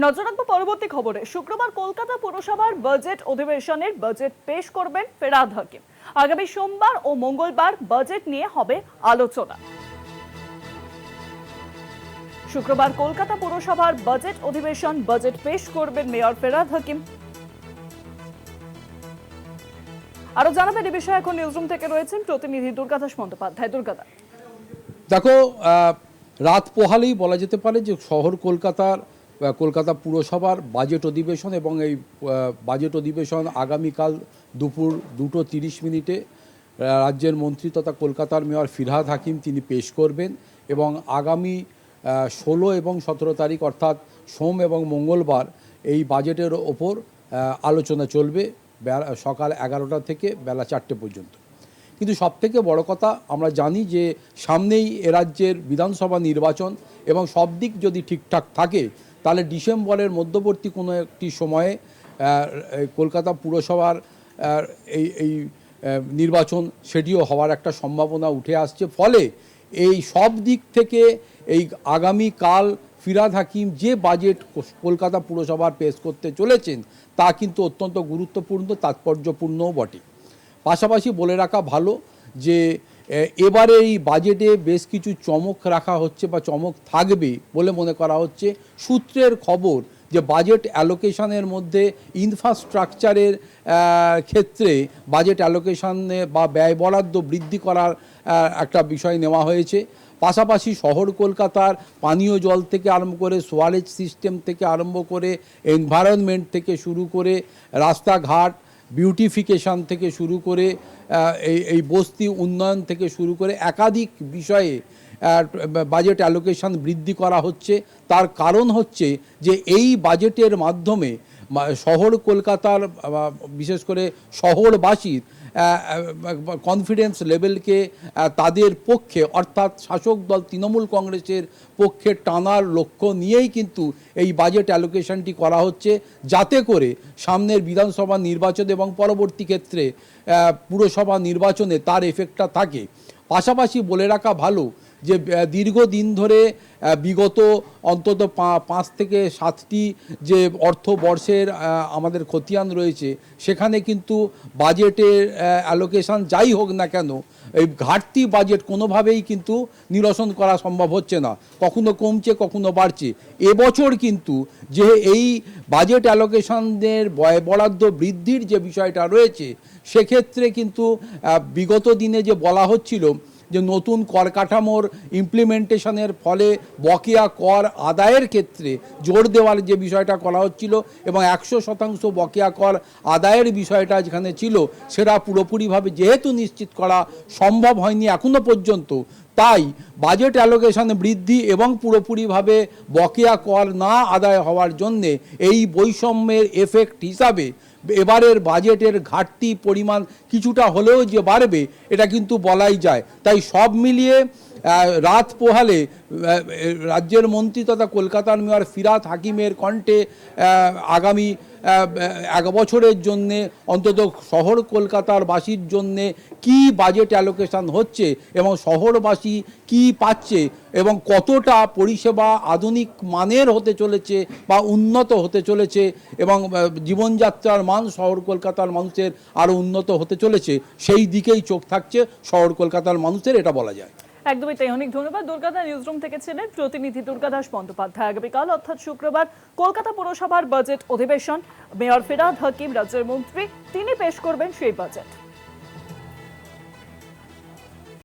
নজর রাখবো পরবর্তী খবরে। শুক্রবার কলকাতা পুরসভার বাজেট অধিবেশনের বাজেট পেশ করবেন ফেরাদ হাকিম। আগামী সোমবার ও মঙ্গলবার বাজেট নিয়ে হবে আলোচনা। শুক্রবার কলকাতা পুরসভার বাজেট অধিবেশন, বাজেট পেশ করবেন মেয়র ফেরাদ হাকিম। আরো জানাবেন এই বিষয়ে এখন নিউজরুম থেকে রয়েছেন প্রতিনিধি দুর্গাদাস বন্দ্যোপাধ্যায়। দুর্গাদাস, দেখো, রাত পোহালেই বলা যেতে পারে যে শহর কলকাতা পুরসভার বাজেট অধিবেশন, এবং এই বাজেট অধিবেশন আগামীকাল দুপুর 2:30 রাজ্যের মন্ত্রী তথা কলকাতার মেয়র ফিরহাদ হাকিম তিনি পেশ করবেন, এবং আগামী 16 এবং 17 তারিখ অর্থাৎ সোম এবং মঙ্গলবার এই বাজেটের ওপর আলোচনা চলবে সকাল 11টা থেকে বেলা 4টে পর্যন্ত। কিন্তু সবথেকে বড় কথা, আমরা জানি যে সামনেই এ রাজ্যের বিধানসভা নির্বাচন, এবং সব দিক যদি ঠিকঠাক থাকে তাহলে ডিসেম্বরের মধ্যবর্তী কোনো একটি সময়ে কলকাতা পুরসভার এই নির্বাচন সেটিও হওয়ার একটা সম্ভাবনা উঠে আসছে। ফলে এই সব দিক থেকে এই আগামীকাল ফিরহাদ হাকিম যে বাজেট কলকাতা পুরসভার পেশ করতে চলেছেন তা কিন্তু অত্যন্ত গুরুত্বপূর্ণ, তাৎপর্যপূর্ণও বটে। পাশাপাশি বলে রাখা ভালো যে এবারে এই বাজেটে বেশ কিছু চমক রাখা হচ্ছে বা চমক থাকবে বলে মনে করা হচ্ছে। সূত্রের খবর যে বাজেট অ্যালোকেশনের মধ্যে ইনফ্রাস্ট্রাকচারের ক্ষেত্রে বাজেট অ্যালোকেশনে বা ব্যয় বরাদ্দ বৃদ্ধি করার একটা বিষয় নেওয়া হয়েছে। পাশাপাশি শহর কলকাতার পানীয় জল থেকে আরম্ভ করে সোয়ারেজ সিস্টেম থেকে আরম্ভ করে এনভায়রনমেন্ট থেকে শুরু করে রাস্তাঘাট বিউটিফিকেশন থেকে শুরু করে এই বস্তি উন্নয়ন থেকে শুরু করে একাধিক বিষয়ে বাজেট অ্যালোকেশন বৃদ্ধি করা হচ্ছে। তার কারণ হচ্ছে যে এই বাজেটের মাধ্যমে শহর কলকাতার বিশেষ করে শহরবাসীর কনফিডেন্স লেভেলকে তাদের পক্ষে অর্থাৎ শাসক দল তৃণমূল কংগ্রেসের পক্ষে টানার লক্ষ্য নিয়েই কিন্তু এই বাজেট অ্যালোকেশনটি করা হচ্ছে, যাতে করে সামনের বিধানসভা নির্বাচন এবং পরবর্তী ক্ষেত্রে পুরসভা নির্বাচনে তার এফেক্টটা থাকে। পাশাপাশি বলে রাখা ভালো যে দীর্ঘদিন ধরে বিগত অন্তত 5 থেকে 7টি যে অর্থবর্ষের আমাদের খতিয়ান রয়েছে সেখানে কিন্তু বাজেটের অ্যালোকেশন যাই হোক না কেন এই ঘাটতি বাজেট কোনোভাবেই কিন্তু নিরসন করা সম্ভব হচ্ছে না, কখনো কমছে কখনো বাড়ছে। এবছর কিন্তু যে এই বাজেট অ্যালোকেশনের ব্যয় বরাদ্দ বৃদ্ধির যে বিষয়টা রয়েছে সেক্ষেত্রে কিন্তু বিগত দিনে যে বলা হচ্ছিল যে নতুন কর কাঠামোর ইমপ্লিমেন্টেশনের ফলে বকেয়া কর আদায়ের ক্ষেত্রে জোর দেওয়ার যে বিষয়টা করা হচ্ছিল এবং 100% বকেয়া কর আদায়ের বিষয়টা যেখানে ছিল সেটা পুরোপুরিভাবে যেহেতু নিশ্চিত করা সম্ভব হয়নি এখনো পর্যন্ত, তাই বাজেট অ্যালোকেশন বৃদ্ধি এবং পুরোপুরিভাবে বকেয়া কর না আদায় হওয়ার জন্যে এই বৈষম্যের এফেক্ট হিসাবে এবারের বাজেটের ঘাটতি পরিমাণ কিছুটা হলেও যে বাড়বে এটা কিন্তু বলাই যায়। তাই সব মিলিয়ে রাত পোহালে রাজ্যের মন্ত্রী তথা কলকাতার মেয়র ফিরহাদ হাকিমের কণ্ঠে আগামী 1 বছরের জন্যে অন্তত শহর কলকাতার বাসীর জন্যে কি বাজেট অ্যালোকেশন হচ্ছে এবং শহরবাসী কি পাচ্ছে এবং কতটা পরিষেবা আধুনিক মানের হতে চলেছে বা উন্নত হতে চলেছে এবং জীবনযাত্রার মান শহর কলকাতার মানুষের আরও উন্নত হতে চলেছে, সেই দিকেই চোখ থাকছে শহর কলকাতার মানুষের, এটা বলা যায়। একদমই তাই। অনেক ধন্যবাদ। দুর্গাদা নিউজরুম থেকে ছিলেন প্রতিনিধি দুর্গাদাস বন্দ্যোপাধ্যায়। আগামীকাল অর্থাৎ শুক্রবার কলকাতা পুরসভার বাজেট অধিবেশন, মেয়র ফিরহাদ হাকিম রাজ্যের মন্ত্রী তিনি পেশ করবেন সেই বাজেট।